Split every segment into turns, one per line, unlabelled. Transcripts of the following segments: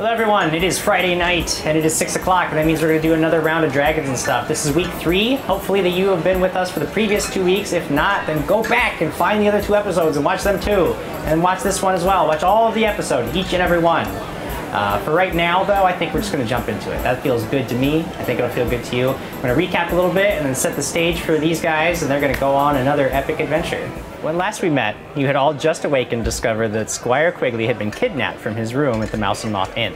Hello everyone, it is Friday night and it is 6 o'clock, and that means we're going to do another round of Dragons and stuff. This is week 3. Hopefully that you have been with us for the previous 2 weeks. If not, then go back and find the other 2 episodes and watch them too. And watch this one as well. Watch all of the episodes, each and every one. For right now though, I think we're just going to jump into it. That feels good to me. I think it'll feel good to you. I'm going to recap a little bit and then set the stage for these guys, and they're going to go on another epic adventure. When last we met, you had all just awakened and discovered that Squire Quigley had been kidnapped from his room at the Mouse and Moth Inn.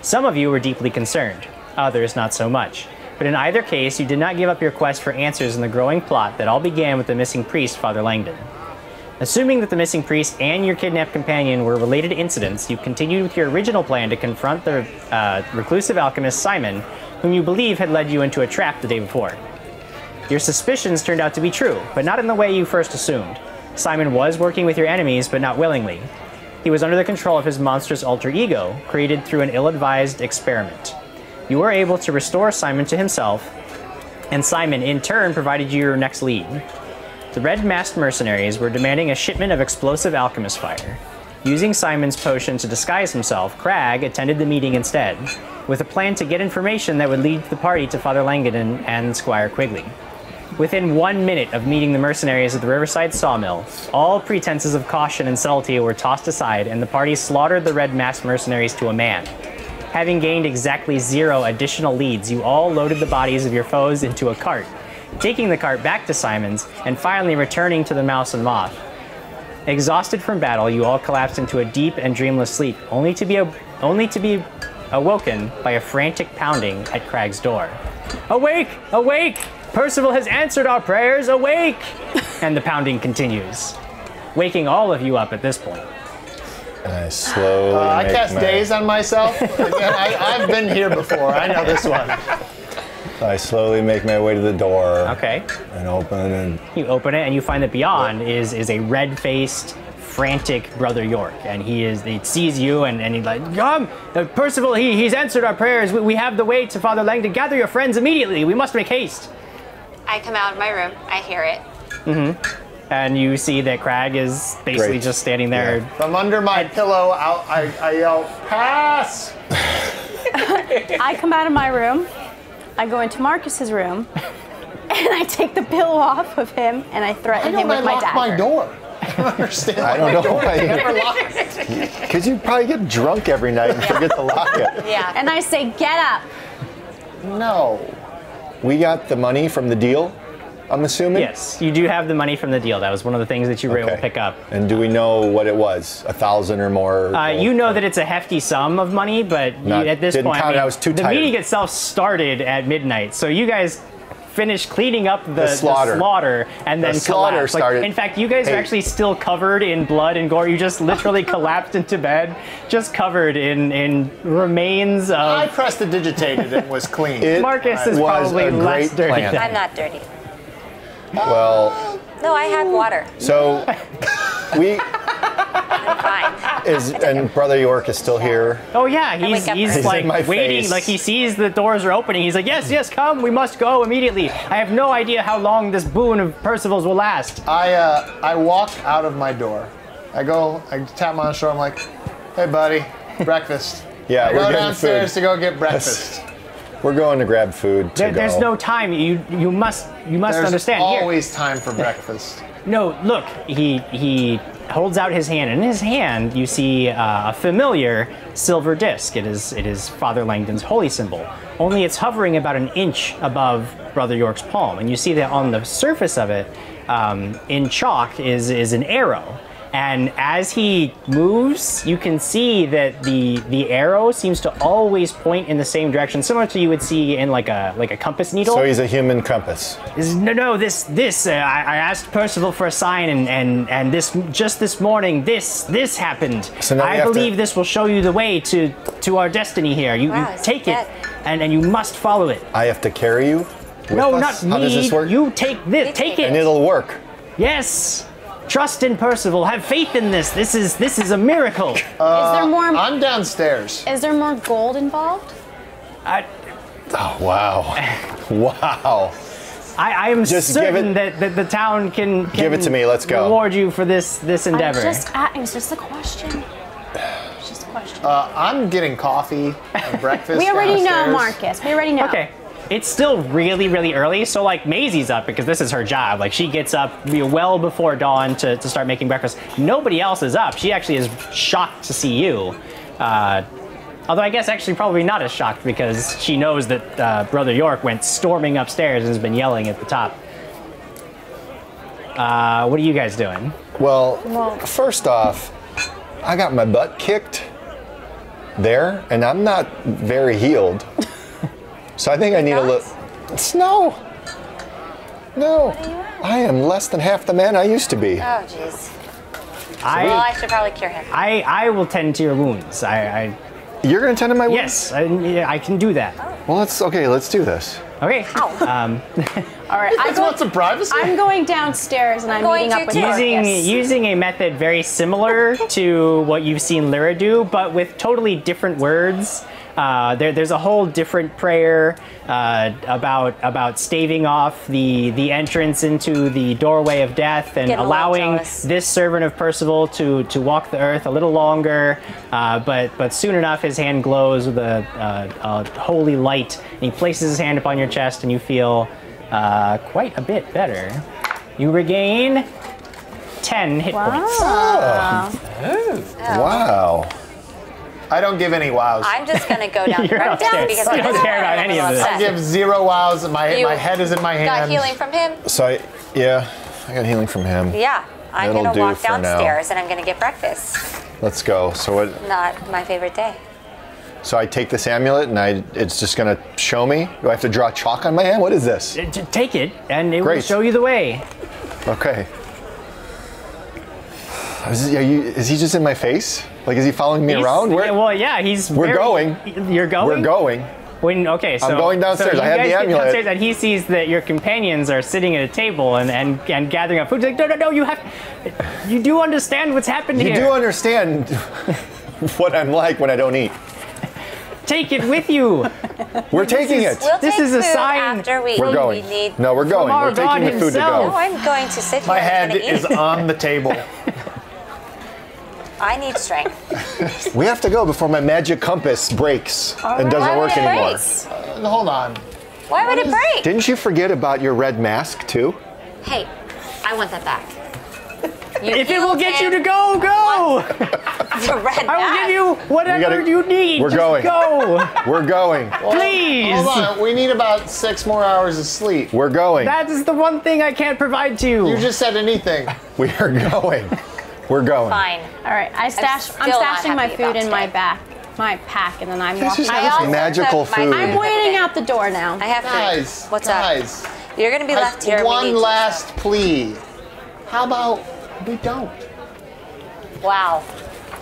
Some of you were deeply concerned, others not so much. But in either case, you did not give up your quest for answers in the growing plot that all began with the missing priest, Father Langdon. Assuming that the missing priest and your kidnapped companion were related incidents, you continued with your original plan to confront the reclusive alchemist Simon, whom you believe had led you into a trap the day before. Your suspicions turned out to be true, but not in the way you first assumed. Simon was working with your enemies, but not willingly. He was under the control of his monstrous alter ego, created through an ill-advised experiment. You were able to restore Simon to himself, and Simon, in turn, provided you your next lead. The red-masked mercenaries were demanding a shipment of explosive alchemist fire. Using Simon's potion to disguise himself, Krag attended the meeting instead, with a plan to get information that would lead the party to Father Langdon and Squire Quigley. Within 1 minute of meeting the mercenaries at the Riverside Sawmill, all pretenses of caution and subtlety were tossed aside, and the party slaughtered the red-masked mercenaries to a man. Having gained exactly 0 additional leads, you all loaded the bodies of your foes into a cart, taking the cart back to Simon's, and finally returning to the Mouse and Moth. Exhausted from battle, you all collapsed into a deep and dreamless sleep, only to be awoken by a frantic pounding at Krag's door. "Awake! Awake! Percival has answered our prayers! Awake!" And the pounding continues, waking all of you up at this point.
And I slowly
I cast Daze on myself. Again, I've been here before. I know this one.
I slowly make my way to the door.
Okay.
And open and...
You open it and you find that beyond is a red-faced, frantic Brother York, and he sees you and he's like, "Come, Percival, he's answered our prayers. We have the way to Father Langdon. Gather your friends immediately. We must make haste."
I come out of my room. I hear it.
Mm-hmm. And you see that Krag is basically just standing there.
Yeah. From under my pillow, I yell, "Pass!"
I come out of my room. I go into Markus's room, and I take the pillow off of him, and I threaten him with my dagger.
my door? I don't understand.
I don't know why you
never locked.
Because you probably get drunk every night and forget to lock it.
Yeah. And I say, "Get up."
No.
We got the money from the deal, I'm assuming?
Yes, you do have the money from the deal. That was one of the things that you were able to pick up.
And do we know what it was? 1,000 or more?
You know that it's a hefty sum of money, but at this point, the meeting itself started at midnight. So you guys finished cleaning up the slaughter and then collapsed. Like, in fact, you guys are actually still covered in blood and gore. You just literally collapsed into bed, just covered in remains of...
I prestidigitated and was clean.
Markus is probably less dirty.
I'm not dirty.
Well...
No, I have water.
So, we...
I'm fine.
And Brother York is still here.
Oh yeah, he's like waiting, like he sees the doors are opening. He's like, yes, come, we must go immediately. I have no idea how long this boon of Percival's will last.
I walk out of my door. I tap my shoulder. I'm like, "Hey, buddy, breakfast."
Yeah,
we're going downstairs to go get breakfast.
We're going to grab food.
There's no time. You must understand.
There's always time for breakfast.
No, look, he holds out his hand, and in his hand you see a familiar silver disc. It is Father Langdon's holy symbol, only it's hovering about an inch above Brother York's palm, and you see that on the surface of it, in chalk, is an arrow. And as he moves, you can see that the arrow seems to always point in the same direction, similar to you would see in like a compass needle.
So he's a human compass.
No. I asked Percival for a sign, and this morning this happened.
So now
I believe this will show you the way to our destiny here. You take it, and you must follow it.
I have to carry you?
No, not me.
How does this work?
You take this. Take it.
And it'll work.
Yes. Trust in Percival. Have faith in this. This is a miracle.
Is there more?
I'm downstairs.
Is there more gold involved?
Oh wow! Wow!
I am certain that the town can
give it to me. Let's go.
Reward you for this endeavor.
It was just a question. It's just a question.
I'm getting coffee and breakfast.
We already know,
downstairs.
Marcus. We already know.
Okay. It's still really, really early, so like Maisie's up because this is her job. Like she gets up well before dawn to start making breakfast. Nobody else is up. She actually is shocked to see you. Although I guess actually probably not as shocked because she knows that Brother York went storming upstairs and has been yelling at the top. What are you guys doing?
Well, first off, I got my butt kicked there, and I'm not very healed. So I think I need a little. No. I am less than half the man I used to be.
Oh, jeez. Well, I should probably cure him.
I will tend to your wounds.
You're gonna tend to my wounds?
Yes, I can do that.
Well, let's do this.
Okay.
All right.
I want some privacy.
I'm going downstairs and I'm meeting up with Marcus.
Using a method very similar to what you've seen Lyra do, but with totally different words. There's a whole different prayer about staving off the entrance into the doorway of death and allowing this servant of Percival to walk the earth a little longer. But soon enough, his hand glows with a holy light, and he places his hand upon your chest, and you feel quite a bit better. You regain 10 hit points.
Wow.
I don't give any wows.
I'm just going to go down
You're upstairs.
because
I don't care about any of this.
I give 0 wows. My head is in my hand.
Got healing from him?
So I got healing from him.
Yeah. I'm
That'll
going to
do
walk
for now.
downstairs and I'm going to get breakfast.
Let's go. So what?
Not my favorite day.
So I take this amulet and it's just gonna show me. Do I have to draw chalk on my hand? What is this?
Take it, and it will
Great.
show you the way.
Okay. Is he just in my face? Like, is he following me around?
We're going. You're going?
We're going.
Okay, so
I'm going downstairs.
So
I have the
get
amulet.
downstairs and he sees that your companions are sitting at a table and gathering up food. He's like, no, you do understand what's happened here.
You do understand what I'm like when I don't eat.
Take it with you.
We're taking it.
We'll
This
take
is a
food
sign.
After we
We're going. No, we're going.
our
We're
God
taking the food to
himself.
go.
No, I'm going to sit here.
My
and
head
I'm gonna
is
eat.
on the table.
I need strength.
We have to go before my magic compass breaks and doesn't
Why would
work
it
anymore.
break?
Hold on.
Why would it break?
Didn't you forget about your red mask too?
Hey, I want that back.
If it will get you to go, go.
The red
I will give you whatever you need.
We're
Just
going.
Go.
We're going.
Please.
Hold on. We need about 6 more hours of sleep.
We're going.
That is the one thing I can't provide to you.
You just said anything.
We are going. We're going.
Fine.
All right, I'm
still not
stashing my
happy
food
about
in my
today.
my pack, and then I'm
Let's
walking.
just
I
have
also
this magical
took my
food.
I'm waiting out the door now.
I have to.
Guys.
What's
guys,
up? You're going to be left here. We
One
need to-
last plea. How about we don't?
Wow.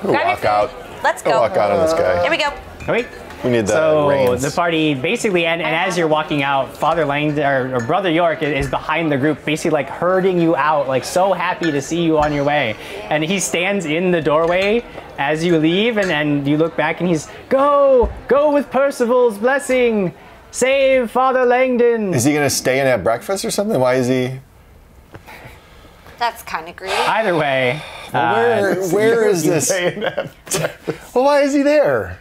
We'll
Grab your
walk
food.
out.
Let's
We'll
go.
walk out on this guy.
Here we go.
Wait.
We need the
So
reins.
the party basically, and as you're walking out, Father Langdon or Brother York is behind the group, basically like herding you out, like so happy to see you on your way. And he stands in the doorway as you leave, and you look back, and he's go with Percival's blessing, save Father Langdon.
Is he gonna stay in at breakfast or something? Why is he?
That's kind of greedy.
Either way,
Where is this? Well, why is he there?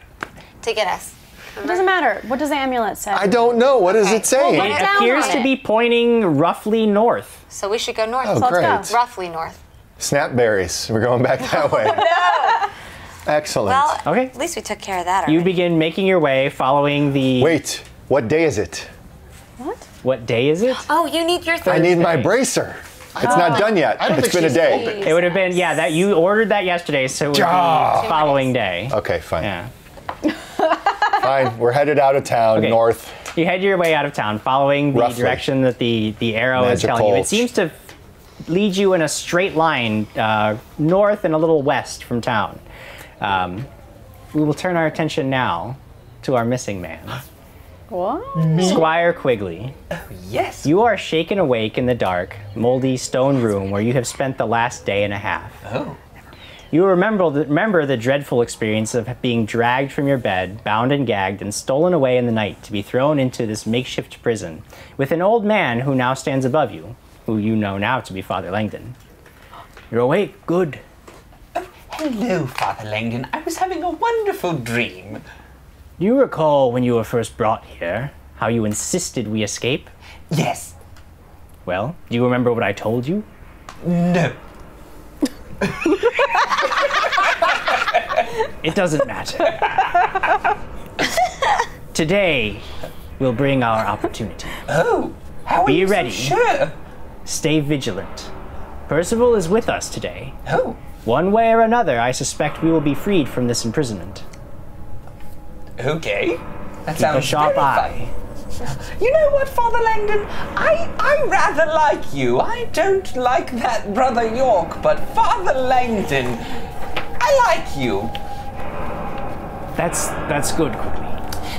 To get us.
It doesn't matter. What does the amulet say?
I don't know. What is it saying?
Well,
it
down
appears
on
to
it.
be pointing roughly north.
So we should go north.
Oh,
let's
great.
go.
Roughly north.
Snapberries. We're going back that way. Excellent.
Well,
Okay.
at least we took care of that
You
already.
begin making your way, following the.
Wait, what day is it?
What day is it?
Oh, you need your
I
third.
need my bracer. It's not done yet.
I don't
It's
think
been a
she's
day.
open.
It would have been that you ordered that yesterday, so it would be the following day.
Okay, fine.
Yeah.
Fine. We're headed out of town,
Okay.
north.
You head your way out of town, following the
Roughly.
direction that the arrow is telling you.
Magical.
It seems to lead you in a straight line north and a little west from town. We will turn our attention now to our missing man,
What?
Squire Quigley.
Yes.
You are shaken awake in the dark, moldy stone room where you have spent the last day and a half.
Oh.
You remember the dreadful experience of being dragged from your bed, bound and gagged, and stolen away in the night to be thrown into this makeshift prison with an old man who now stands above you, who you know now to be Father Langdon. You're awake, good.
Hello, Father Langdon. I was having a wonderful dream.
Do you recall when you were first brought here, how you insisted we escape?
Yes.
Well, do you remember what I told you?
No.
It doesn't matter. Today, we'll bring our opportunity.
Oh, how are
Be
you
ready.
so sure?
Stay vigilant. Percival is with us today.
Oh,
One way or another, I suspect we will be freed from this imprisonment.
okay. That
Keep
sounds
a sharp
very
eye.
fun. You know what, Father Langdon? I rather like you. I don't like that Brother York, but Father Langdon, I like you.
That's good, Quigley.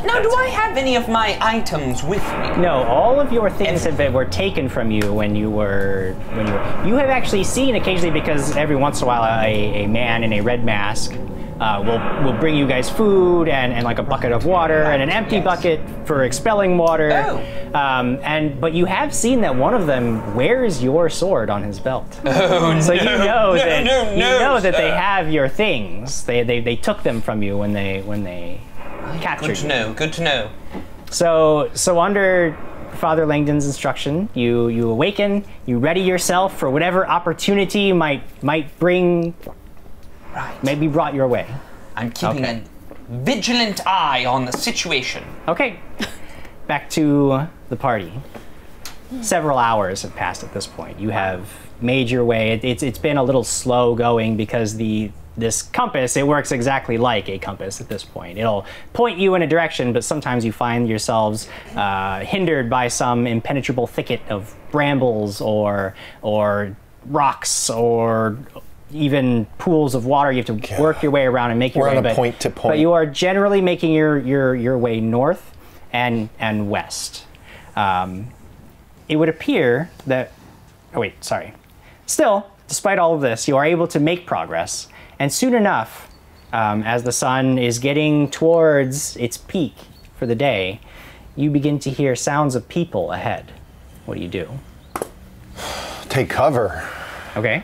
Now, do I have any of my items with me?
No, all of your things were taken from you when you were. You have actually seen occasionally, because every once in a while a man in a red mask will bring you guys food and like a bucket of water and an empty bucket for expelling water.
Oh.
But you have seen that one of them wears your sword on his belt.
Oh,
So you know that
sir.
they have your things. They took them from you when they captured
Good to
you.
know, good to know.
So under Father Langdon's instruction, you awaken, you ready yourself for whatever opportunity might bring,
Right.
may be brought your way.
I'm keeping
Okay.
a vigilant eye on the situation.
Okay, back to the party. Several hours have passed at this point. You have made your way. It's been a little slow going because this compass, it works exactly like a compass at this point. It'll point you in a direction, but sometimes you find yourselves hindered by some impenetrable thicket of brambles or rocks or even pools of water. You have to work your way around and make your
We're
way.
on a point to point.
But you are generally making your way north and west. It would appear that. Oh wait, sorry. Still, despite all of this, you are able to make progress. And soon enough, as the sun is getting towards its peak for the day, you begin to hear sounds of people ahead. What do?
Take cover.
Okay.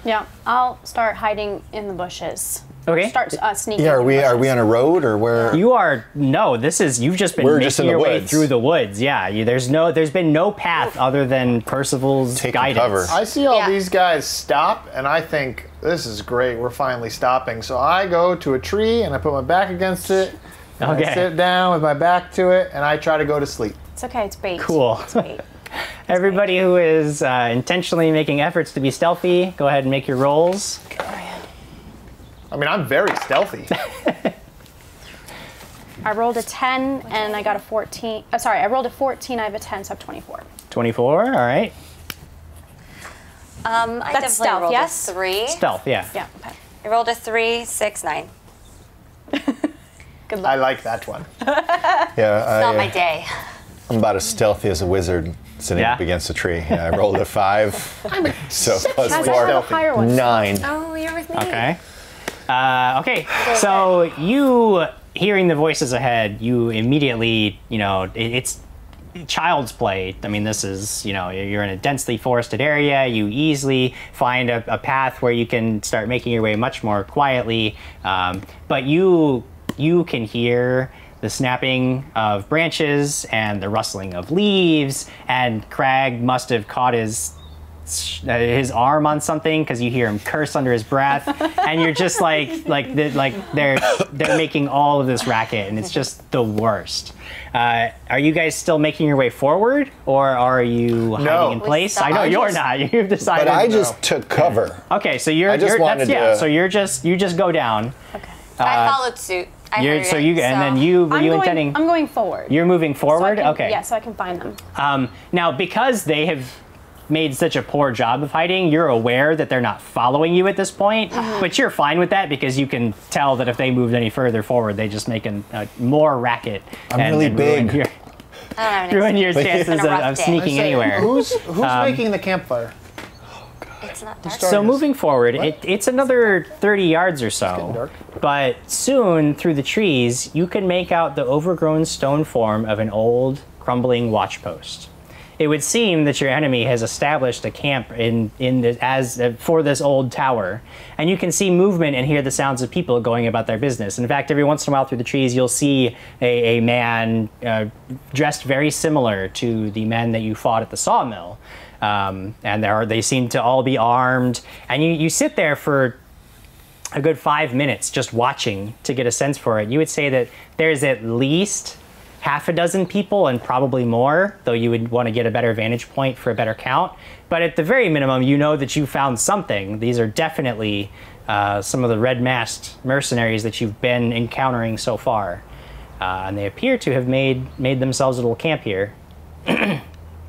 Yeah, I'll start hiding in the bushes.
Okay.
Start sneaking.
Yeah,
in the
are we
bushes.
on a road or where?
You are you've just been
We're
making
just in
your
the
way
woods.
through the woods. Yeah, there's been no path other than Percival's
Taking
guidance.
cover.
I see all
Yeah.
these guys stop, and I think, this is great, we're finally stopping. So I go to a tree, and I put my back against it, and
Okay.
I sit down with my back to it, and I try to go to sleep.
It's okay. It's bait.
Cool.
It's bait.
Everybody who is intentionally making efforts to be stealthy, go ahead and make your rolls.
I mean, I'm very stealthy.
I rolled a 10 and I got a 14. Sorry, I rolled a 14. I have a 10, so I have 24.
24, all right.
I
That's
definitely
stealth,
rolled
yes?
a 3.
Stealth, yeah.
Yeah. Okay.
I rolled a 3, 6, 9.
Good luck.
I like that one.
Yeah,
Not my day.
I'm about as stealthy as a wizard sitting
Yeah?
up against a tree. Yeah, I rolled a 5. So plus
Guys, I
4.
have a higher one.
9.
Oh, you're with me.
Okay. Okay, so you hearing the voices ahead, you immediately, it's child's play. I mean, this is, you're in a densely forested area. You easily find a path where you can start making your way much more quietly. But you can hear the snapping of branches and the rustling of leaves, and Krag must have caught his arm on something because you hear him curse under his breath, and you're just they're making all of this racket, and it's just the worst. Are you guys still making your way forward, or are you hiding in
We
place? I
stopped.
know
I
you're
just-
not. You've decided.
But I just took cover.
Okay, so
I just wanted to-
So you just go down.
Okay.
I followed suit. I heard
So
it,
you and then you were
I'm
you
going,
intending?
I'm going forward.
You're moving
So I
forward.
can-
Okay.
Yeah, so I can find them.
Now, because they have made such a poor job of hiding, you're aware that they're not following you at this point, but you're fine with that because you can tell that if they moved any further forward, they just make more racket.
I'm really
ruin
big.
your,
I don't have any
ruin your
It's
chances
been a rough
of
day.
sneaking anywhere.
Who's making the campfire?
It's not dark.
So moving forward, it's another 30 yards or
getting
so,
dark.
but soon through the trees, you can make out the overgrown stone form of an old, crumbling watch post. it would seem that your enemy has established a camp for this old tower. And you can see movement and hear the sounds of people going about their business. In fact, every once in a while through the trees, you'll see a man dressed very similar to the men that you fought at the sawmill. And they seem to all be armed. And you sit there for a good 5 minutes just watching to get a sense for it. You would say that there's at least half a dozen people and probably more, though you would want to get a better vantage point for a better count. But at the very minimum, you know that you found something. These are definitely some of the red-masked mercenaries that you've been encountering so far. And they appear to have made themselves a little camp here.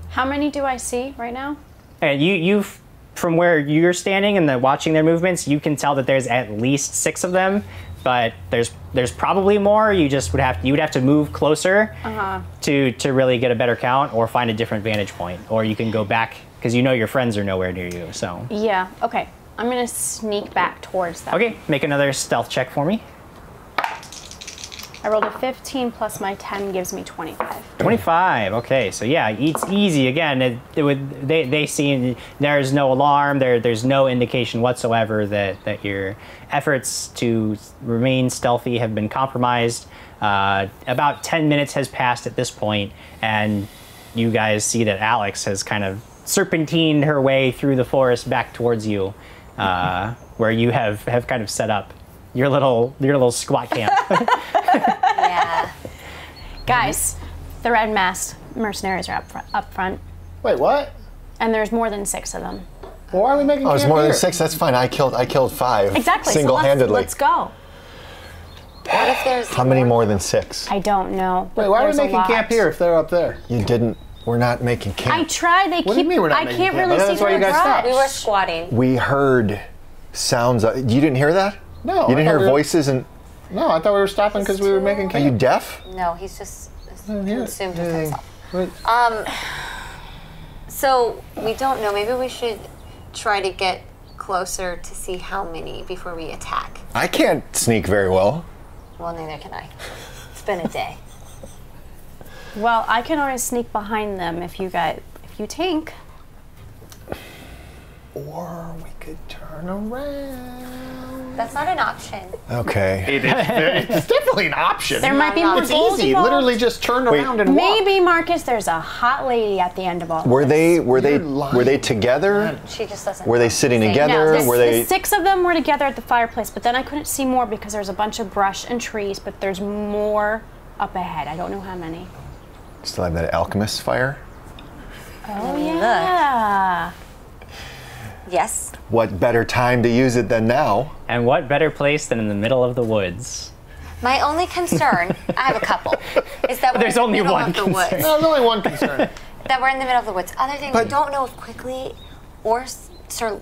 How many do I see right now?
And you've from where you're standing and watching their movements, you can tell that there's at least 6 of them, but there's probably more. You would have to move closer to really get a better count, or find a different vantage point, or you can go back because you know your friends are nowhere near you. So
yeah, okay. I'm gonna sneak back towards them.
Okay, make another stealth check for me.
I rolled a 15 plus my 10 gives me 25.
25. Okay, so yeah, it's easy. Again, they see there's no alarm. There's no indication whatsoever that your efforts to remain stealthy have been compromised. About 10 minutes has passed at this point, and you guys see that Alex has kind of serpentined her way through the forest back towards you, where you have kind of set up your little squat camp.
Yeah.
Guys, the red masked mercenaries are up front,
Wait, what?
and there's more than 6 of them.
Well, why are we making
Oh, it's
camp
more than
here?
6. That's fine. I killed 5
Exactly.
single-handedly.
So let's go.
What if there's
How many more than 6?
I don't know.
Wait, why are we
There's a
making
lot.
camp here if they're up there?
You didn't. We're not making camp.
I tried. They
What do
keep.
you mean we're not
I
making
can't
camp?
really
That's
see
why
through
you
the
guys stopped.
we were
brush.
squatting.
We heard sounds. You didn't hear that?
No.
You didn't
I
hear
thought we were-
voices and.
No, I thought we were stopping because we were making
Are
camp.
you deaf?
No, he's just
didn't hear it.
consumed with
Yeah.
himself.
Wait.
So we don't know. Maybe we should try to get closer to see how many before we attack.
I can't sneak very well.
Well, neither can I. It's been a day.
Well, I can always sneak behind them if you tank.
Or we could turn around.
That's not an option.
Okay.
It's definitely an option.
There might be
no,
more
It's
goals
easy.
involved.
Literally just turn around and walk.
Maybe, Marcus, there's a hot lady at the end of all
Were
this.
they
lying.
together?
She just doesn't.
Were they
know.
sitting
Saying
together?
No,
Were
the
they?
6 of them were together at the fireplace, but then I couldn't see more because there's a bunch of brush and trees, but there's more up ahead. I don't know how many.
Still have that alchemist fire?
Oh,
me look.
yeah.
Yes.
What better time to use it than now?
And what better place than in the middle of the woods?
My only concern, I have a couple, is that we're
There's
in the
only
middle
one
of the
concern.
woods.
No, there's only one concern.
That we're in the middle of the woods. Other thing, we
But-
don't know if Quigley or Sir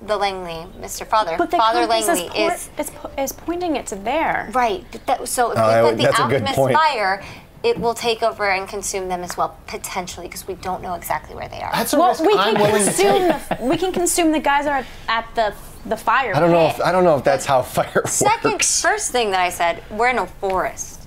the Langley, Mr. Father,
But the
Father
compass
Langley
is pointing it to there.
right. So if
Oh,
they put the
that's a good
alchemist
point.
fire, it will take over and consume them as well, potentially, because we don't know exactly where they are.
That's a
Well,
risk
we
I'm
can
willing to take.
we can consume the guys that are at the fire.
I don't know.
pit.
I don't know if that's how fire works.
First thing that I said, we're in a forest.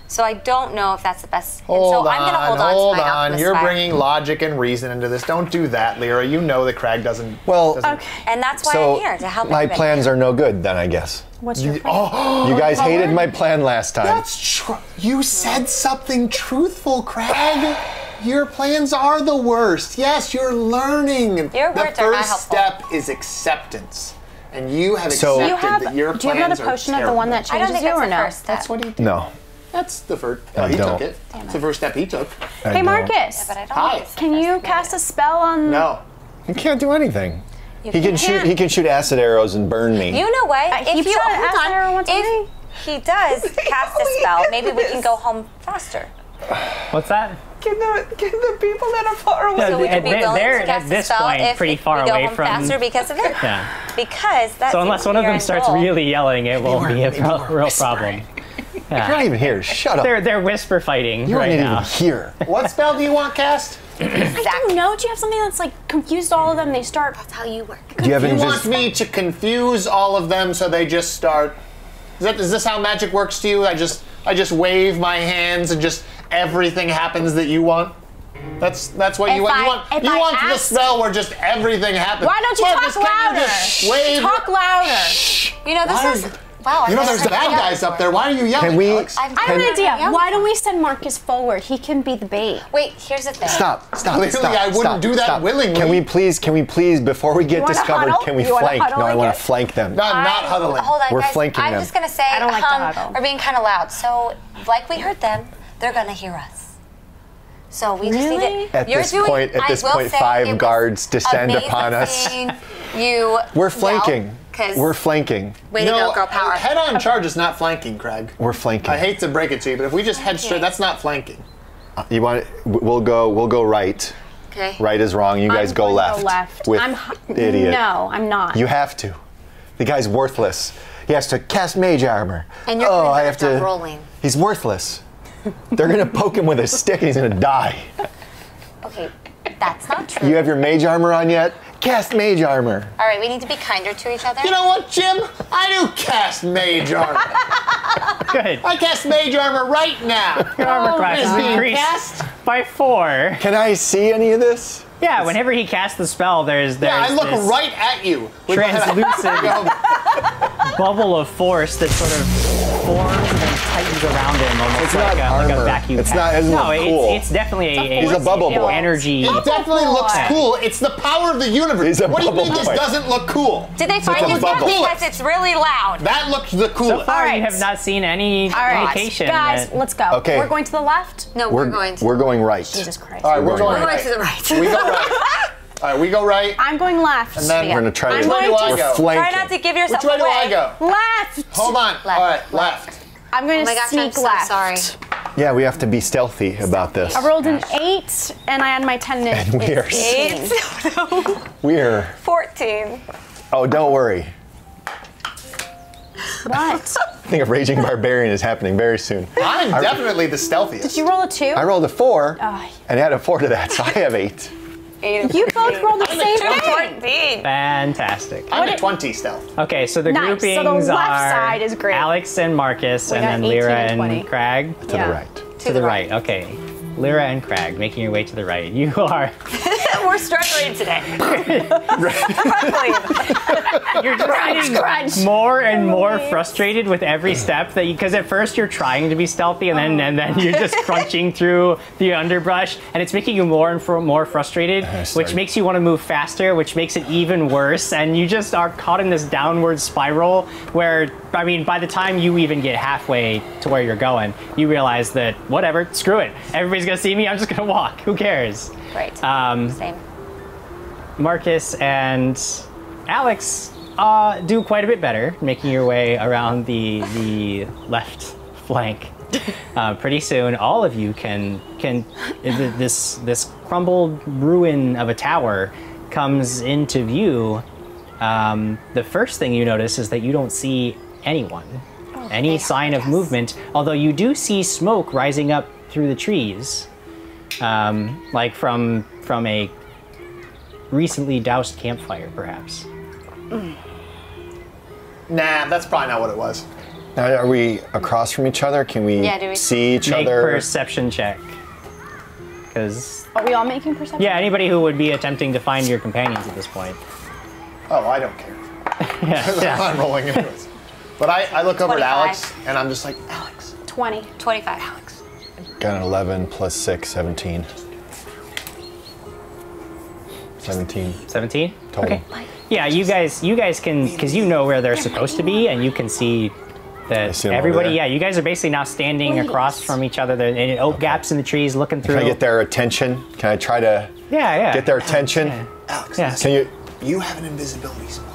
So I don't know if that's the best.
Hold
and so I'm going to hold on to my alchemist
You're
fire.
bringing logic and reason into this. Don't do that, Lyra. You know that Krag doesn't.
Well,
doesn't-
And that's why
so
I'm here, to help
my
everybody.
plans are no good then, I guess.
What's your plan?
Oh,
You guys hated my plan last time.
that's true. You said something truthful, Krag. Your plans are the worst. Yes, you're learning.
Your
the
words are not
first
helpful.
step is acceptance. And you have
So-
accepted that your
do you have
plans
another
are
potion of the one that
I don't
changes
think
you
that's
or
the
no?
first step.
That's what he did.
No.
That's the first.
I
he
don't.
took it. It's the first step he took.
I
Hey,
don't.
Marcus,
But I don't
Hi.
think it's the
can you
first
cast a
minute.
spell on?
No.
He can't do anything. He can shoot.
can't.
He can shoot acid arrows and burn me.
You know what?
He
If you
shot an
hold
acid arrow
on,
once at me.
if he does cast a spell, maybe we can go home faster.
What's that?
Can the people that are far away?
So would you be willing
they're
to cast
at this
a spell
point
if
pretty
we
far
go
away
home
from.
faster because of it?
Yeah.
Because that's
So unless one of them starts really yelling, it won't be a real problem.
You're not even here. Shut up.
They're whisper fighting
You
right
aren't
now.
even here.
What spell do you want cast?
I don't know. Do you have something that's like confused all of them? They start.
That's how you work.
Do you have
You
any
want me to confuse all of them so they just start? Is this how magic works to you? I just wave my hands and just everything happens that you want? That's what you
If
want.
I
You want the
ask-
spell where just everything happens.
Why don't you
Markus,
talk
can you
louder?
just wave?
Talk louder.
You know,
Why
this
are
is. Wow.
You know, there's bad guys up there. Why are you yelling?
Can we?
Alex?
I have an idea. Why don't we send Markus forward? He can be the bait.
Wait, here's the thing.
Stop!
Clearly,
stop,
I wouldn't
stop,
do that
stop.
willingly.
Can we please, before we get
wanna
discovered,
huddle?
can we
You wanna
flank?
huddle
No, I
and
want
get-
to flank them.
not huddling.
Hold on,
We're
guys.
flanking
I'm
them.
just gonna say,
I don't like to huddle.
we're being kind of loud. So, like we heard them, they're gonna hear us. So we just need
Really?
to.
At
you're
this
doing,
point,
I will say
5
it was
guards descend upon us.
amazing. You.
We're flanking.
Because
We're flanking.
way to go, girl power.
Head-on charge is not flanking, Krag.
We're flanking.
I hate to break it to you, but if we just head straight, that's not flanking.
You want? We'll go right.
Okay.
Right is wrong. You guys
I'm
go
going to
left.
go left.
With idiot.
No, I'm not.
You have to. The guy's worthless. He has to cast mage armor.
And you're
oh,
gonna
I have to.
rolling.
He's worthless. They're gonna poke him with a stick and he's gonna die.
Okay, that's not true.
You have your mage armor on yet? Cast mage armor.
All right, we need to be kinder to each other.
You know what, Jim? I do cast mage armor.
Good.
I cast mage armor right now.
Your armor class
It's
is
being
increased
cast.
by 4.
Can I see any of this?
Yeah, whenever he casts the spell, there's
Yeah, I look
this
right at you. with my head.
translucent bubble of force that sort of forms and then tightens around him, almost
It's
like,
not
like a
armor.
vacuum
It's
pack.
not- it doesn't
No,
look cool.
it's definitely
He's a bubble boy.
energy.
It definitely looks
boy.
cool. It's the power of the universe.
He's a
What do you
bubble
mean this
boy.
doesn't look cool?
Did they find
a
it yet?
bubble.
Because it's really loud.
That looks the coolest.
So far,
All
you
right.
have not seen any
All right,
indication
guys,
that
let's go.
Okay.
We're going to the left.
No, we're going to.
We're going right.
Jesus Christ.
All right, we're
We're
going
We're going
right.
to the right.
We go right. All right, we go right.
I'm going left.
And then
We're gonna try
I'm
to.
going
Where do I
to
go?
flanking.
Try not to give yourself
Which way do
away.
I go?
left.
Hold on.
Left.
All right, left.
I'm going
Oh
to
my gosh, I'm
sneak
so
left.
sorry.
Yeah, we have to be stealthy about this.
I rolled an 8, and I had my 10
And we are
18.
We're.
14.
Oh, don't worry.
What?
I think a raging barbarian is happening very soon.
I'm definitely the stealthiest.
Did you roll a 2?
I rolled a 4
Oh.
and add a 4 to that, so I have 8.
You both rolled the same thing.
14.
fantastic.
I'm a 20 stealth.
Okay, so the
Nice. So the
groupings
left
are
side is great.
Alex and Markus,
We
and
got
then
18
Lyra
and
and
20.
Krag.
To the right.
To the right. Okay. Lyra and Krag, making your way to the right. You are.
We're struggling today.
You're just getting
Crunch.
more and more frustrated with every step that because at first you're trying to be stealthy and then you're just crunching through the underbrush and it's making you more and more frustrated, which makes you want to move faster, which makes it even worse, and you just are caught in this downward spiral where, I mean, by the time you even get halfway to where you're going, you realize that whatever, screw it. Everybody's gonna see me, I'm just gonna walk. Who cares?
Right. Same.
Markus and Alex do quite a bit better, making your way around the left flank. Pretty soon, all of you can this crumbled ruin of a tower comes into view. The first thing you notice is that you don't see anyone, any sign of movement. Although you do see smoke rising up through the trees, like from a recently doused campfire, perhaps.
Nah, that's probably not what it was.
Now, are we across from each other? Can we,
Yeah, do we-
see each
Make
other?
perception check. Because,
Are we all making perception?
yeah, anybody who would be attempting to find your companions at this point.
Oh, I don't care.
Yeah.
I'm rolling into it. But I look over at
25.
Alex and I'm just like, Alex.
20.
25.
Alex.
Got an 11 plus 6, 17. 17
17?
total.
Okay. Yeah, you guys can, because you know where they're supposed to be, and you can see that
see 'em over
everybody,
there.
yeah, you guys are basically now standing across from each other. There and oak gaps in the trees, looking through.
Can I get their attention? Can I try to
Yeah.
get their attention?
Alex,
Yeah.
listen,
Can you?
you have an invisibility spell.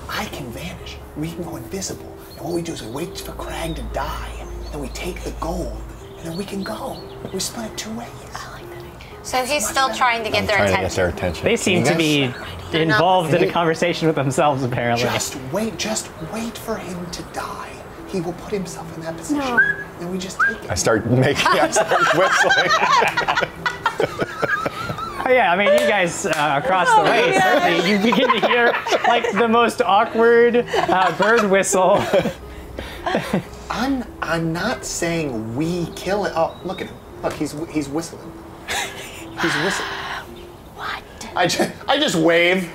I can vanish. We can go invisible. And what we do is we wait for Krag to die, then we take the gold, and then we can go. We split it 2 ways.
So he's still trying to get their
Trying to
attention.
get their attention.
They seem to be involved in a conversation with themselves, apparently.
Just wait for him to die. He will put himself in that position. Then we just take it.
I start whistling.
Oh, yeah, I mean, you guys across the way, certainly, you begin to hear like the most awkward bird whistle.
I'm not saying we kill it. Oh, look at him. Look, he's whistling. He's whistling.
What?
I just wave.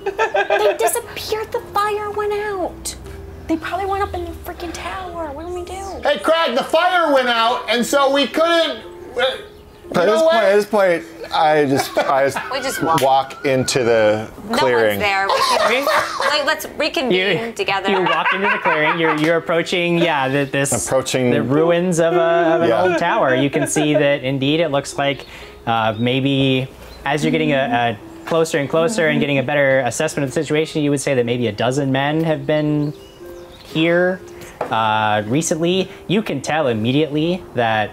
They disappeared. The fire went out. They probably went up in the freaking tower. What do we do?
Hey, Krag, the fire went out, and so we couldn't.
At this point, I just
We just walk.
into the
No
clearing.
one's there. Let's reconvene together.
You walk into the clearing. You're approaching, the ruins of an old tower. You can see that indeed it looks like maybe as you're getting a closer and closer and getting a better assessment of the situation, you would say that maybe a dozen men have been here recently. You can tell immediately that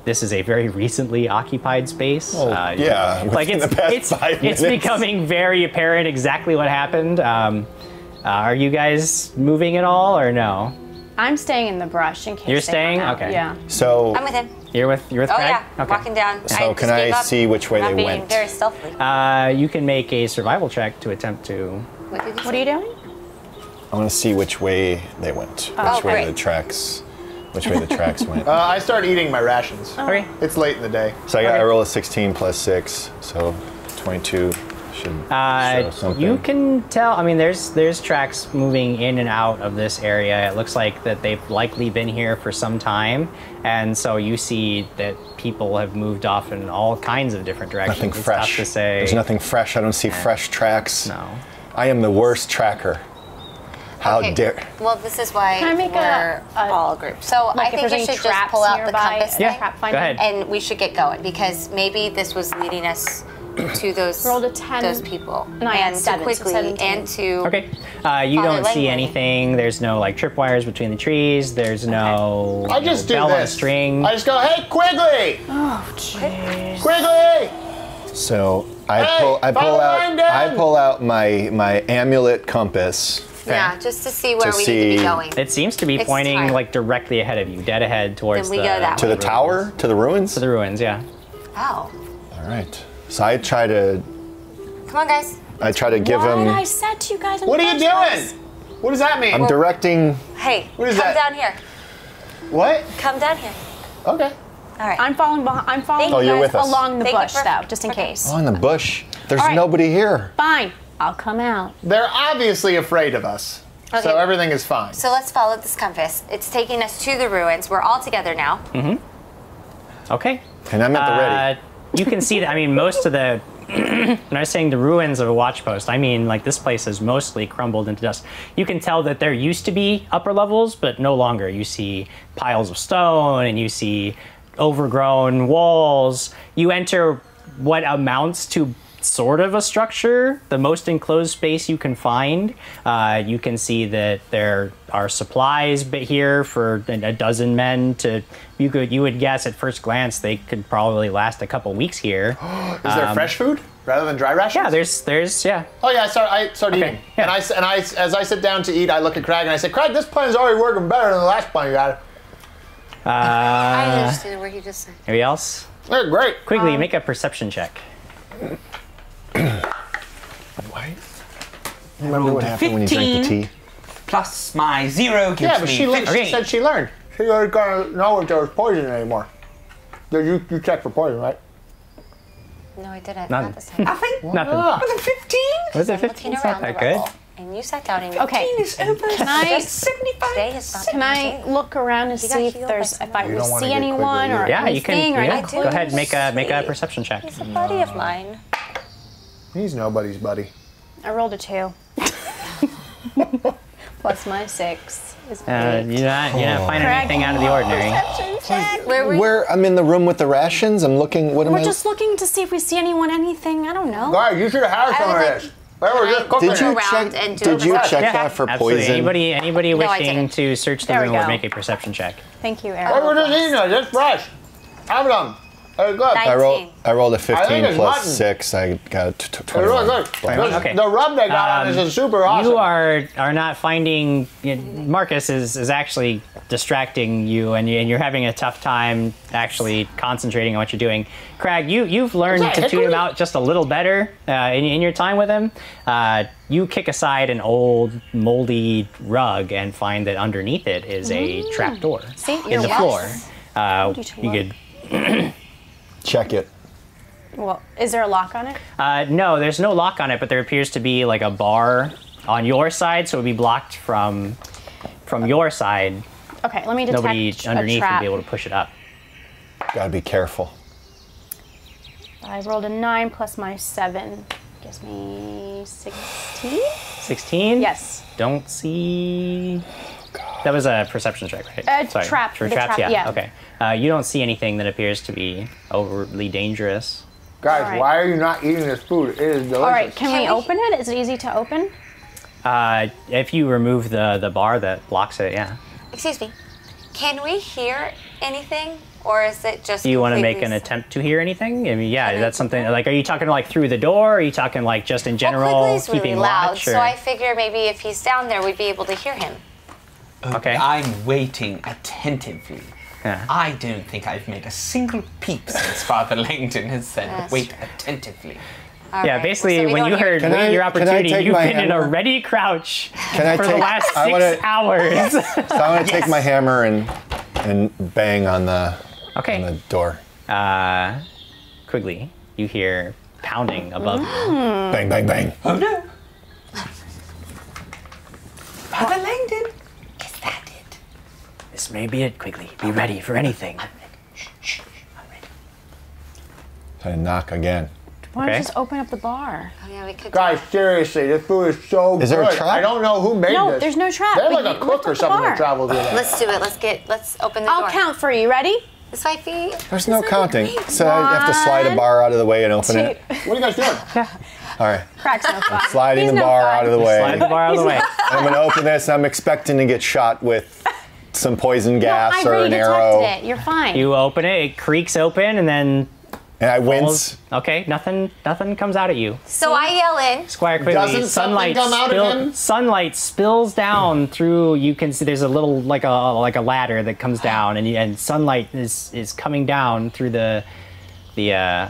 this is a very recently occupied space.
Like
it's becoming very apparent exactly what happened. Are you guys moving at all or no?
I'm staying in the brush in case.
You're
they
staying?
come out.
Okay.
Yeah.
So
I'm with him.
You're with
Oh
Krag?
yeah,
Okay.
walking down.
So can I see which way
Not
they
being
went?
Very stealthily.
You can make a survival check to attempt to.
What are you doing?
I want to see which way they went. Which way the tracks went.
I start eating my rations.
Okay.
It's late in the day.
So I roll a 16 plus 6, so 22 should show something.
You can tell. I mean, there's tracks moving in and out of this area. It looks like that they've likely been here for some time, and so you see that people have moved off in all kinds of different directions.
Nothing
It's
fresh.
tough to say.
There's nothing fresh. I don't see fresh tracks.
No.
I am the worst tracker. How dare?
Well, this is why
Can I make
we're all a group. So
Like
I
if
think
there's
we
any
should just
traps
pull out the
nearby,
compass
Yeah.
thing,
trap
Go
finding.
ahead.
and we should get going because maybe this was leading us to those
Rolled a 10,
those people
and I had
to
7, so
Quigley
17.
and to
Okay. You
Father
don't see
Langdon.
anything. There's no like tripwires between the trees. There's no
I just do
bell on a
this.
string.
I just go, hey, Quigley!
Oh, jeez.
Quigley!
So I
Hey,
pull out my amulet compass.
yeah, just to see where
To
we need to be
see-
going.
It seems to be
It's
pointing
time.
like directly ahead of you, dead ahead towards
Then we go that
To the tower? To the ruins?
To the ruins, yeah.
Oh,
All right. So I try to
come on, guys.
give
What
him.
I said to you guys. in
What
the
are you
first place.
doing? What does that mean?
I'm directing.
Hey,
What is
come
that?
down here.
What?
Come down here.
Okay.
All right.
I'm following behind. I'm following
Oh,
you
you're
guys
with us.
along the
Thank you
bush,
for-
though, just in
okay.
case.
Oh, in the bush. There's
All right.
nobody here.
Fine. I'll come out.
They're obviously afraid of us.
Okay.
So everything is fine.
So let's follow this compass. It's taking us to the ruins. We're all together now.
Okay.
And I'm at the ready.
You can see that. I mean, most of the. When I was saying the ruins of a watch post, I mean like this place has mostly crumbled into dust. You can tell that there used to be upper levels, but no longer. You see piles of stone and you see overgrown walls. You enter what amounts to sort of a structure, the most enclosed space you can find. You can see that there are supplies here for a dozen men to. You would guess at first glance they could probably last a couple weeks here.
Is there fresh food rather than dry rations?
Yeah, there's yeah.
Oh yeah, I start eating.
yeah.
And I as I sit down to eat, I look at Krag and I say, Krag, this plan's already working better than the last plan you had.
I understood what he just said.
Anybody else?
They're great.
Quigley, make a perception check.
Remember what happened when you drank the
15.
tea?
Plus my 0 gives
Yeah, but
me
she
15.
said she learned. She was gonna know if there was poison anymore. You checked for poison, right?
No, I didn't.
None.
Not this time.
Nothing.
Nothing.
Was it 15?
Was it
I'm
15?
looking
It's not
around
that
the
good.
level, and you sat down and
Okay.
15 is over.
Can I-
75.
Today is not
Can I look around and
You
see
got
if
healed
there's
by
if I
You don't wanna
see
get
anyone
Quigley
or
Yeah, you can.
anything or
Yeah.
any
Go
clues?
ahead, make a perception check.
He's a buddy of mine.
He's nobody's buddy.
I rolled a 2. Plus my 6 is 8.
You're not finding
Krag.
anything out of the ordinary.
Where were you?
Where I'm in the room with the rations. I'm looking. What am
We're
I?
just looking to see if we see anything. I don't know.
Guys, you should have had some of
would
this.
like-
They were
Can
just
I-
cooking
Did you
it.
around
check?
and do
Did you
a
check
Yeah,
that for
absolutely.
poison?
Anybody
No, I
wishing
didn't.
to search the
There we
room would
go.
make a perception check.
Thank you,
They
Eric.
were just eating it, just fresh. Have them. They're good.
Nice.
I rolled a
I think
15
it's
plus
mutton.
6. I got a
They're really
21.
good.
Okay.
The rub they got on this is super awesome.
You are not finding. Markus is actually distracting you, and you're having a tough time actually concentrating on what you're doing. Krag, you've learned
that
to tune him
hickory?
out just a little better in your time with him. You kick aside an old moldy rug and find that underneath it is a trapdoor
See,
in
you're
the
welcome.
floor. You could
Check it.
Well, is there a lock on it?
No, there's no lock on it, but there appears to be like a bar on your side, so it would be blocked from your side.
Okay, let me detect
Nobody underneath
a trap.
would be able to push it up.
Gotta be careful.
I rolled a 9 plus my 7. Gives me 16?
16?
Yes.
Don't see... That was a perception check, right? Sorry.
Trap.
For
The
traps,
trap, yeah.
Okay. You don't see anything that appears to be overly dangerous.
Guys,
All right.
why are you not eating this food? It is delicious.
All right, can we open it? Is it easy to open?
If you remove the bar that blocks it, yeah.
Excuse me. Can we hear anything, or is it just?
Do you want to make
completely
an attempt to hear anything? I mean, yeah,
Can I
that's
do
something.
that?
Like, are you talking like through the door? Or are you talking like just in general,
Well, Quigley's
keeping
really loud,
watch?
so
or-
I figure maybe if he's down there, we'd be able to hear him.
Okay.
I'm waiting attentively.
Yeah.
I don't think I've made a single peep since Father Langdon has said,
Yes.
wait attentively.
All
Yeah,
right,
basically,
so we
when
don't
you
hear-
heard
Can
wait
I-
your
can I
opportunity,
take
you've
my
been in a
hammer?
ready crouch
Can I
for
take?
the last
I
6
wanna,
hours.
So I want to take my hammer and bang on the
Okay.
door.
Quigley, you hear pounding above you.
Bang, bang, bang.
Oh no! Father Langdon! Is that it?
This may be it, Quigley. Be ready for anything.
Shh, I'm ready.
So I knock again.
Why don't
Okay.
you just open up the bar?
Oh, yeah, we could.
Guys, seriously, this food is so
Is there
good.
a trap?
I don't know who made
No,
this.
there's no trap.
They have
We-
like a
we
cook
lift
or
up the
something
bar.
that travels with it.
Let's do it. Let's open the
I'll
door.
count for you. Ready?
This might be.
There's no counting. So I have to slide a bar out of the way and open it.
What are you guys doing?
All right.
Crack's no fun.
Sliding
He's
the
no
bar
fun.
out of the way.
Slide the bar out of the way.
I'm going to open this. I'm expecting to get shot with some poison gas
I
or
already
an
detected
arrow.
it. You're fine.
You open it, it creaks open, and then
And I wince.
okay, nothing comes out at you.
So I yell in.
Squire Quigley,
Doesn't something come out of him?
sunlight spills down through. You can see there's a little like a ladder that comes down, and sunlight is coming down through the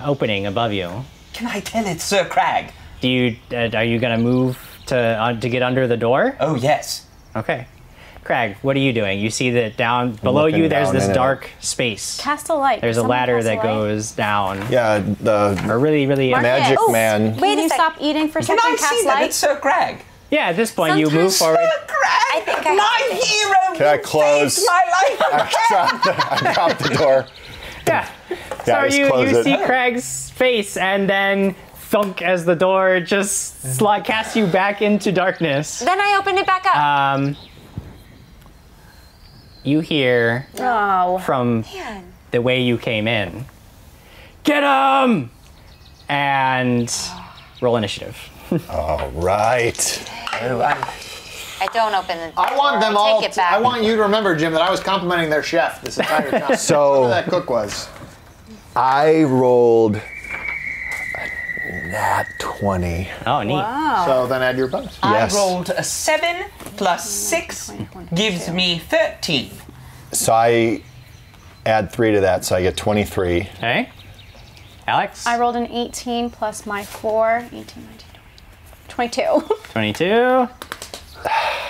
opening above you.
Can I tell it, Sir Krag?
Do you are you gonna move to get under the door?
Oh yes.
Okay, Krag, what are you doing? You see that down below
looking
you there's
down
this
into it.
dark space.
Cast a light.
There's a
Someone
ladder
cast a
that
light.
goes down.
Yeah, the
A really
magic
Oh,
man.
Can
Wait a
you
sec.
stop eating for a
Can
second?
I
Cast
see that
light.
it's Sir Krag?
Yeah, at this point you move
Sometimes-
forward.
Sir Krag!
I think I
my
have it.
hero!
Can I
who
close?
saved my life!
I dropped the door.
Yeah.
Yeah,
So
I just
you
close it.
see Krag's face, and then thunk as the door just casts you back into darkness.
Then I open it back up.
You hear
Oh.
from
Man.
the way you came in, get him! And roll initiative.
All right.
Oh,
I don't open the door.
I want them
I
all.
Take it back.
I want you to remember, Jim, that I was complimenting their chef this entire time.
So-
Whoever that cook was.
I rolled a nat 20.
Oh, neat.
So then add your bonus.
Yes.
I rolled a 7 plus 6 gives me 13.
So I add 3 to that, so I get 23.
Okay. Alex?
I rolled an 18 plus my 4. 18, 19, 22.
22.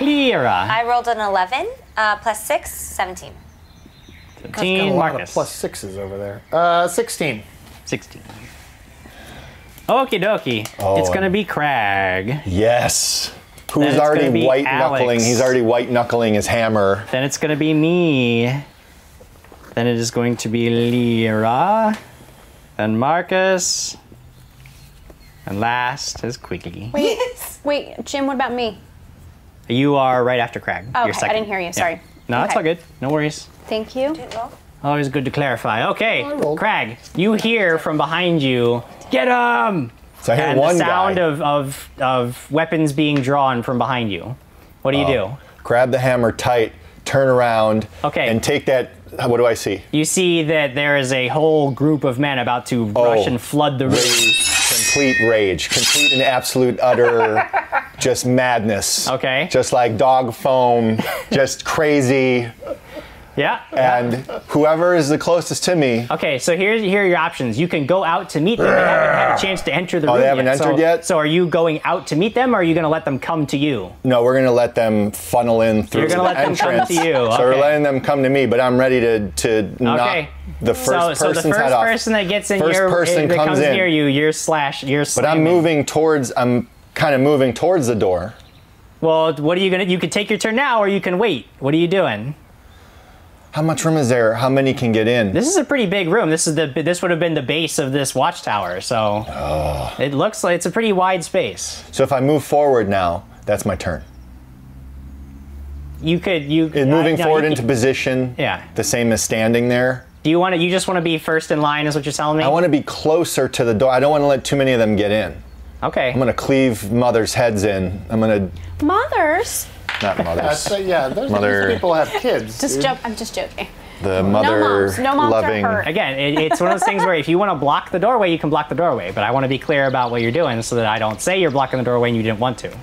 Lyra.
I rolled an 11 plus 6, 17.
17.
Got a lot of
Markus.
plus sixes over there. 16.
16. Okie dokie.
Oh,
It's gonna
and-
be Krag.
Yes.
Then
Who's
it's gonna
already
be
white knuckling?
Alex.
He's already white knuckling his hammer.
Then it's gonna be me. Then it is going to be Lyra. Then Markus. And last is Quigley.
Wait, Jim, what about me?
You are right after Krag.
Oh,
You're
okay, I
second.
didn't hear you, sorry.
No, it's
Okay.
all good. No worries.
Thank you.
Always good to clarify. Okay,
rolled.
Krag, you hear from behind you, get him!
So I hear
And
one
the sound
guy.
of weapons being drawn from behind you. What do you do?
Grab the hammer tight, turn around,
Okay.
and take that. What do I see?
You see that there is a whole group of men about to rush and flood the room.
Complete rage, complete and absolute utter, just madness.
Okay.
Just like dog foam, just crazy.
Yeah.
And whoever is the closest to me.
Okay, so here are your options. You can go out to meet them. They haven't had a chance to enter the room yet.
They haven't entered yet?
So are you going out to meet them, or are you going to let them come to you?
No, we're going to let them funnel in through the entrance.
You're going to let them come to you. Okay.
So we're letting them come to me, but I'm ready to knock the first person's head off.
So the first person that gets in
comes
near you, you're slamming.
But I'm kind of moving towards the door.
Well, what are you going to... You could take your turn now, or you can wait. What are you doing?
How much room is there? How many can get in?
This is a pretty big room. This would have been the base of this watchtower, so it looks like it's a pretty wide space.
So if I move forward now, that's my turn. Moving forward into position.
Yeah.
The same as standing there.
Do you just want to be first in line? Is what you're telling me?
I want to be closer to the door. I don't want to let too many of them get in.
Okay.
I'm going to cleave mothers' heads in. I'm going to.
Mothers.
Not mothers.
Those people have kids.
I'm just joking.
The mother
no moms
loving.
are hurt.
Again, it's one of those things where if you want to block the doorway, you can block the doorway. But I want to be clear about what you're doing so that I don't say you're blocking the doorway and you didn't want to.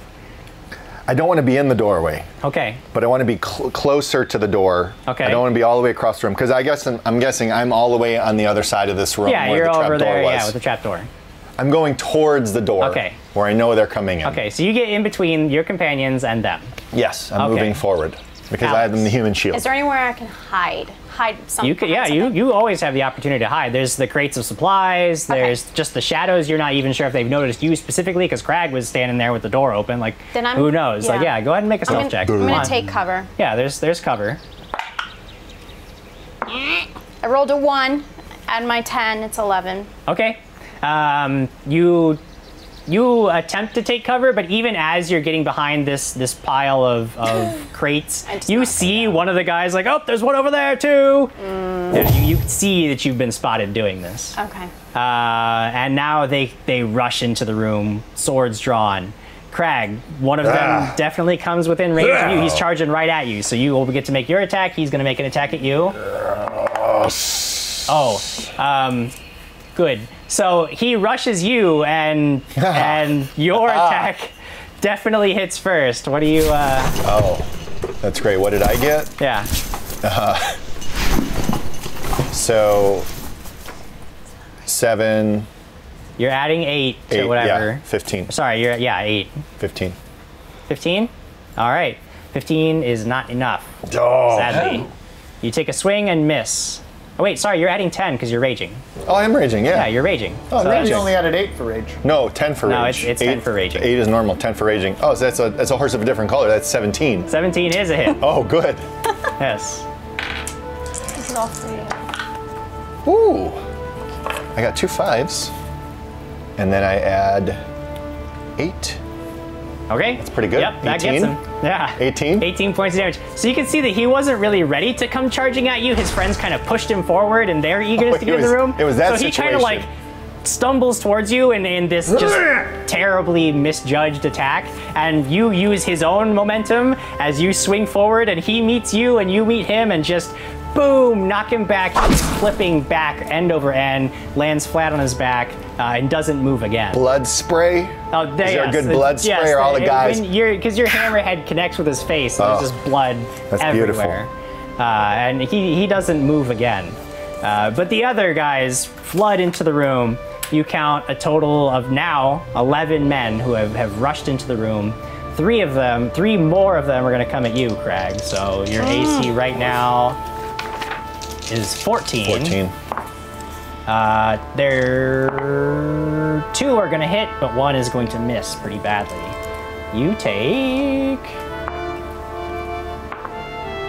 I don't want to be in the doorway.
Okay.
But I want to be closer to the door.
Okay.
I don't want to be all the way across the room because I'm guessing I'm all the way on the other side of this room.
Yeah,
where
you're
the
over there.
was.
Yeah, with the trapdoor.
I'm going towards the door.
Okay.
Where I know they're coming in.
Okay, so you get in between your companions and them.
Yes, I'm moving forward because I have them the human shield.
Is there anywhere I can hide? Hide something?
You always have the opportunity to hide. There's the crates of supplies. There's just the shadows. You're not even sure if they've noticed you specifically because Krag was standing there with the door open. Like, who knows?
Yeah.
Like, yeah, go ahead and make a stealth check.
I'm going to take cover.
Yeah, there's cover.
I rolled a 1. Add my 10, it's 11.
Okay. You attempt to take cover, but even as you're getting behind this pile of crates, you see one of the guys like, oh, there's one over there too. Yeah, you see that you've been spotted doing this.
Okay.
And now they rush into the room, swords drawn. Krag, one of them definitely comes within range of you. He's charging right at you, so you will get to make your attack. He's going to make an attack at you. Good. So he rushes you, and your attack definitely hits first. What do you?
Oh, that's great. What did I get?
Yeah.
So 7.
You're adding 8 to whatever.
Yeah, 15.
Sorry, 8.
15.
15. All right. 15 is not enough.
Oh.
Sadly, you take a swing and miss. Oh wait, sorry, you're adding 10 because you're raging.
Oh, I'm raging, yeah.
Yeah, you're raging.
Oh, so you only added 8 for rage.
No, 10 for rage.
No, it's 10 for raging.
8 is normal, 10 for raging. Oh, so that's a horse of a different color. That's 17.
17 is a hit.
Oh, good.
Yes.
This is all for you.
Ooh. I got 2 5s. And then I add 8.
Okay.
That's pretty good.
Yep, that
18?
gets him. Yeah.
18?
18 points of damage. So you can see that he wasn't really ready to come charging at you. His friends kind of pushed him forward in their eagerness to get in the room.
It was that
situation. So he kind of like stumbles towards you in this just terribly misjudged attack, and you use his own momentum as you swing forward, and he meets you and you meet him, and just boom, knock him back. He's flipping back end over end, lands flat on his back, and doesn't move again.
Blood spray?
Oh,
Is there a good blood spray?
Yes,
or all the guys?
Because your hammerhead connects with his face, and there's just blood everywhere. And he doesn't move again. But the other guys flood into the room. You count a total of now 11 men who have rushed into the room. 3 more of them are going to come at you, Krag. So your AC right now is 14.
14.
There 2 are going to hit, but 1 is going to miss pretty badly. You take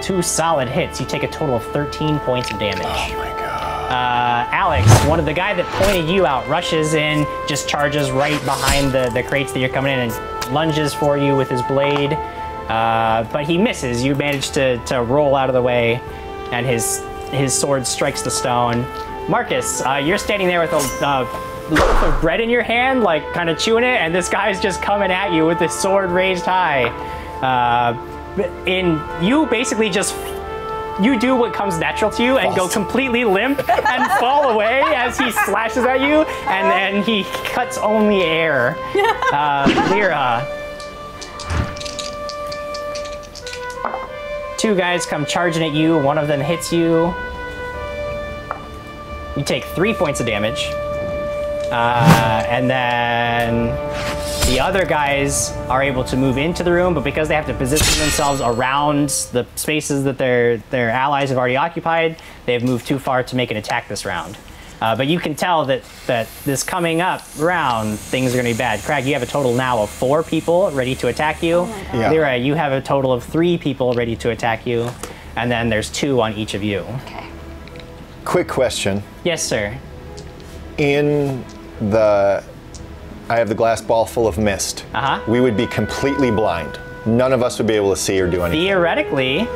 2 solid hits. You take a total of 13 points of damage.
Oh my god.
Alex, one of the guy that pointed you out, rushes in, just charges right behind the crates that you're coming in and lunges for you with his blade. But he misses. You manage to roll out of the way, and his sword strikes the stone. Markus, you're standing there with a loaf of bread in your hand, like kind of chewing it, and this guy's just coming at you with his sword raised high. You basically just you do what comes natural to you and go completely limp and fall away as he slashes at you, and then he cuts only air. Lyra. 2 guys come charging at you. One of them hits you. You take 3 points of damage. And then the other guys are able to move into the room, but because they have to position themselves around the spaces that their allies have already occupied, they've moved too far to make an attack this round. But you can tell that this coming up round, things are going to be bad. Krag, you have a total now of 4 people ready to attack you.
Yeah.
Lyra, you have a total of 3 people ready to attack you. And then there's 2 on each of you.
Okay.
Quick question.
Yes, sir.
I have the glass ball full of mist. We would be completely blind. None of us would be able to see or do anything.
Theoretically,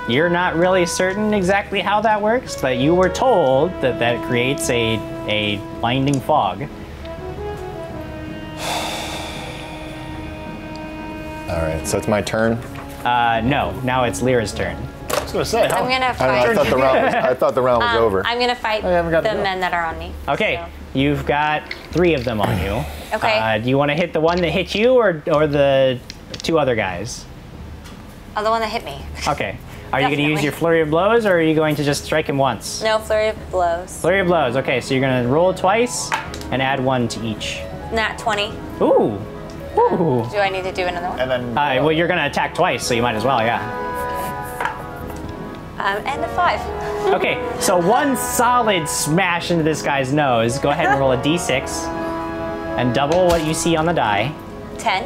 you're not really certain exactly how that works, but you were told that that creates a blinding fog.
All right, so it's my turn.
No, now it's Lyra's turn.
I was gonna say,
I'm gonna
I
fight.
thought the round was over.
I'm gonna fight the
haven't got to go.
men that are on me.
Okay,
so.
you've got 3 of them on you.
Okay.
Do you want to hit the one that hit you or the 2 other guys?
Oh, the one that hit me.
Okay. Are you going to use
Definitely.
your flurry of blows or are you going to just strike him once?
No, flurry of blows.
Flurry of blows. Okay, so you're going to roll twice and add 1 to each.
Nat 20.
Ooh. Ooh.
Do I need to do another one?
and then
Well, you're going to attack twice, so you might as well, yeah.
And a 5.
Okay, so 1 solid smash into this guy's nose. Go ahead and roll a d6 and double what you see on the die.
10.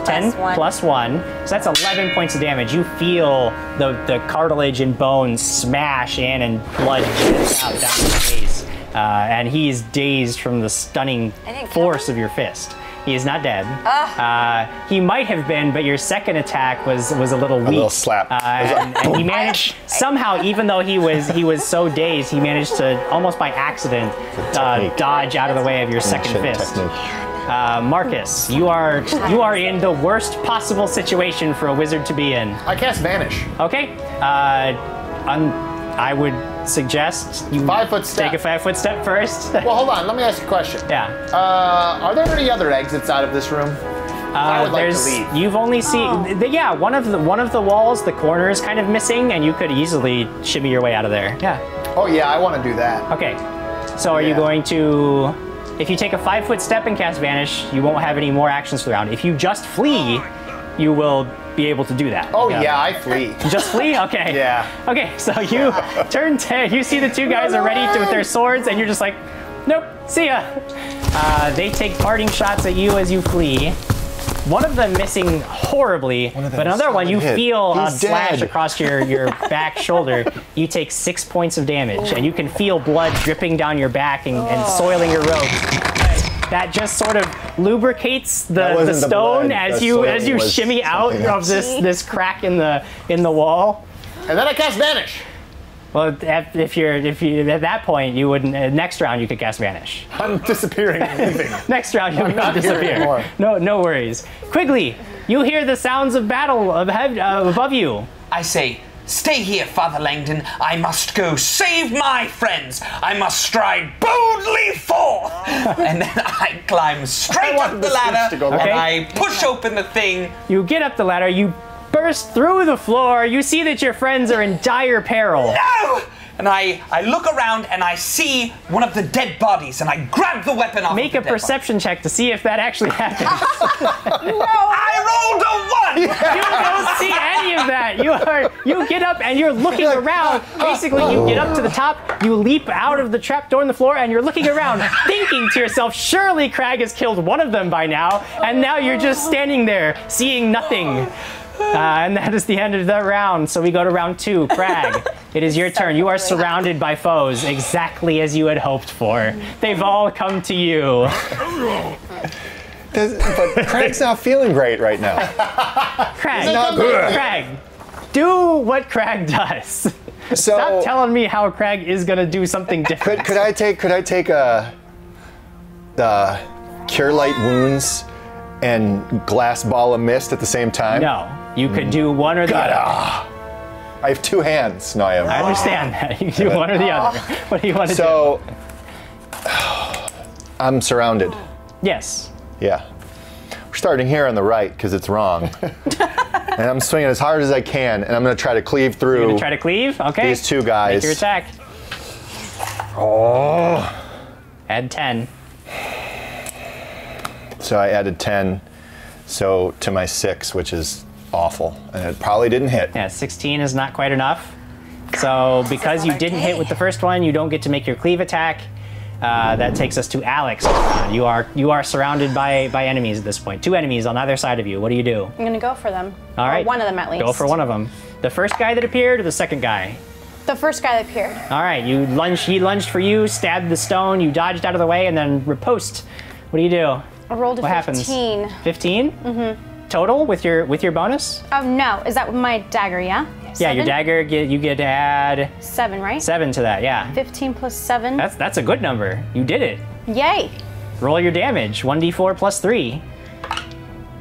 10
Plus 1.
plus 1. So that's 11 points of damage. You feel the cartilage and bones smash in and blood jets out down his face. And he is dazed from the stunning force of your fist. He is not dead. He might have been, but your second attack was a little weak.
A little slap.
And he managed somehow, even though he was so dazed, he managed to almost by accident dodge out of the way of your second
Ancient
fist.
technique.
Markus, you are in the worst possible situation for a wizard to be in.
I cast Vanish.
Okay. I would suggest you
5-foot step.
take a 5-foot step first.
Well, hold on. Let me ask you a question.
Yeah.
Are there any other exits out of this room? I would like to leave.
You've only seen, yeah, one of the walls, the corner is kind of missing, and you could easily shimmy your way out of there. Yeah.
Oh yeah, I want to do that.
Okay. So are you going to? If you take a 5-foot step and cast Vanish, you won't have any more actions for the round. If you just flee, you will be able to do that.
Oh yeah, I flee.
You just flee? Okay.
Yeah.
Okay, so you turn 10. You see the 2 guys are ready with their swords, and you're just like, nope, see ya. They take parting shots at you as you flee. One of them missing horribly, but another one you feel a slash across your back shoulder. You take 6 points of damage, and you can feel blood dripping down your back and soiling your robe. That just sort of lubricates the stone as you shimmy out of this crack in the wall.
And then I cast Vanish.
Well, if you at that point you wouldn't. Next round you could cast Vanish.
I'm disappearing and leaving.
Next round you would
not here
disappear.
anymore.
No worries. Quigley, you hear the sounds of battle above you.
I say, stay here, Father Langdon. I must go save my friends. I must stride boldly forth. And then I climb straight up the ladder and I push open the thing.
You get up the ladder. You burst through the floor. You see that your friends are in dire peril.
No! And I look around and I see one of the dead bodies and I grab the weapon off.
Make
of
a
the dead
perception check to see if that actually happens.
I rolled a 1!
You don't see any of that. You get up and you're looking around. Basically, you get up to the top, you leap out of the trapdoor in the floor, and you're looking around, thinking to yourself, surely Krag has killed one of them by now, and now you're just standing there, seeing nothing. And that is the end of that round. So we go to round 2. Krag, it is your turn. You are surrounded by foes, exactly as you had hoped for. They've all come to you.
But Krag's not feeling great right now.
Krag, do what Krag does. Stop telling me how Krag is gonna do something different.
Could I take the Cure Light Wounds and Glass Ball of Mist at the same time?
No, you could do one or the other.
I have 2 hands. No, I have.
I understand that. You can do one or the other. What do you want to do?
So, I'm surrounded.
Yes.
Yeah. We're starting here on the right because it's wrong. And I'm swinging as hard as I can, and I'm going to try to cleave through.
You're going to try to cleave? Okay.
These two guys.
Make your attack.
Oh.
Add 10.
So I added 10, so to my 6, which is awful, and it probably didn't hit.
Yeah, 16 is not quite enough. So because you didn't hit with the first one, you don't get to make your cleave attack. That takes us to Alex. You are surrounded by enemies at this point. 2 enemies on either side of you. What do you do?
I'm gonna go for them.
All right.
Or one of them at least.
Go for one of them. The first guy that appeared or the second guy?
The first guy that appeared.
All right, he lunged for you, stabbed the stone, you dodged out of the way, and then riposte. What do you do?
I rolled a
what
15.
Happens? 15? Mm-hmm. Total with your bonus?
Oh no, is that with my dagger, yeah?
Yeah, your dagger, you get to add
7, right?
7 to that, yeah.
15 plus 7.
That's a good number. You did it.
Yay!
Roll your damage, 1d4 plus 3.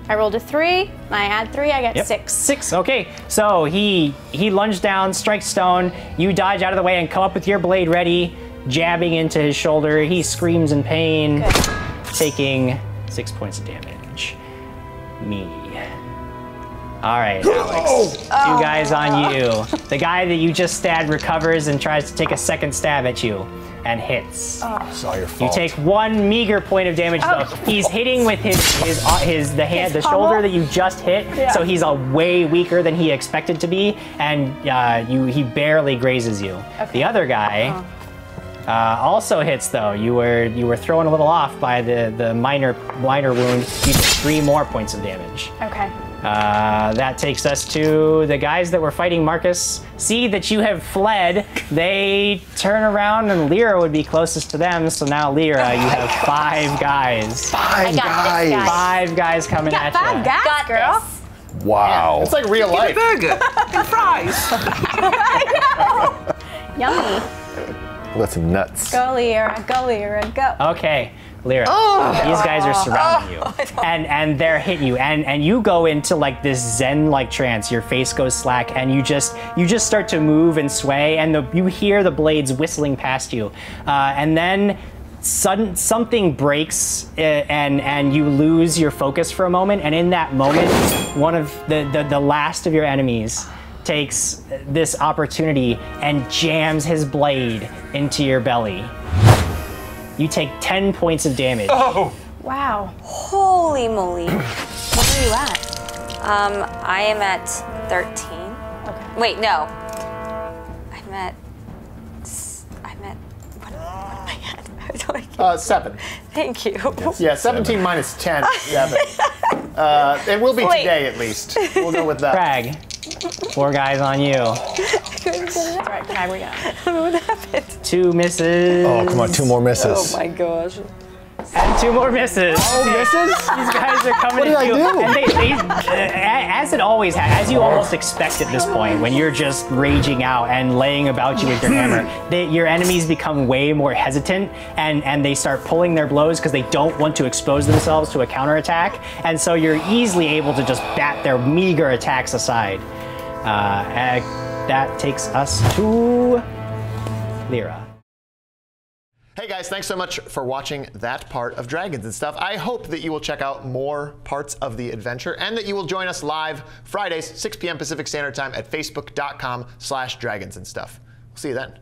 I rolled a 3, I add 3, I get 6.
6, okay. So he lunged down, strikes stone, you dodge out of the way and come up with your blade ready, jabbing into his shoulder. He screams in pain, taking 6 points of damage. Me. All right, Alex. 2 guys on you. The guy that you just stabbed recovers and tries to take a second stab at you and hits.
It's all your fault.
You take 1 meager point of damage though. He's hitting with the shoulder that you just hit, so he's way weaker than he expected to be, and he barely grazes you. Okay. The other guy also hits though. You were thrown a little off by the minor wound. You took 3 more points of damage.
Okay.
That takes us to the guys that were fighting Markus. See that you have fled. They turn around and Lyra would be closest to them. So now Lyra, you have 5 guys.
5 guys.
5 guys coming at you.
5 guys, girl.
Wow.
It's like real life.
Burger and fries.
I know. Yummy.
That's some nuts.
Go, Lyra. Go, Lyra. Go.
Okay, Lyra. These guys are surrounding you, and they're hitting you, and you go into like this zen-like trance. Your face goes slack, and you just start to move and sway, and you hear the blades whistling past you, and then something breaks, and you lose your focus for a moment, and in that moment, one of the last of your enemies takes this opportunity and jams his blade into your belly. You take 10 points of damage.
Oh!
Wow.
Holy moly.
What are you at?
I am at 13.
Okay.
Wait, no. I'm at what am I at? I don't
7.
Thank you.
Yeah, 17 minus 10 is 7. It will be today at least. We'll go with that.
Krag, 4 guys on you.
All right, Krag, we got it.
What happened?
2 misses.
Oh, come on, 2 more misses.
Oh my gosh.
And 2 more misses.
Oh, misses?
These guys are coming
What
at
did
you.
I do?
And as it always has, as you almost expect at this point, when you're just raging out and laying about you with your hammer, your enemies become way more hesitant, and they start pulling their blows because they don't want to expose themselves to a counterattack, and so you're easily able to just bat their meager attacks aside. And that takes us to Lyra.
Hey guys, thanks so much for watching that part of Dragons and Stuff. I hope that you will check out more parts of the adventure and that you will join us live Fridays, 6 p.m. Pacific Standard Time at facebook.com/dragonsandstuff. We'll see you then.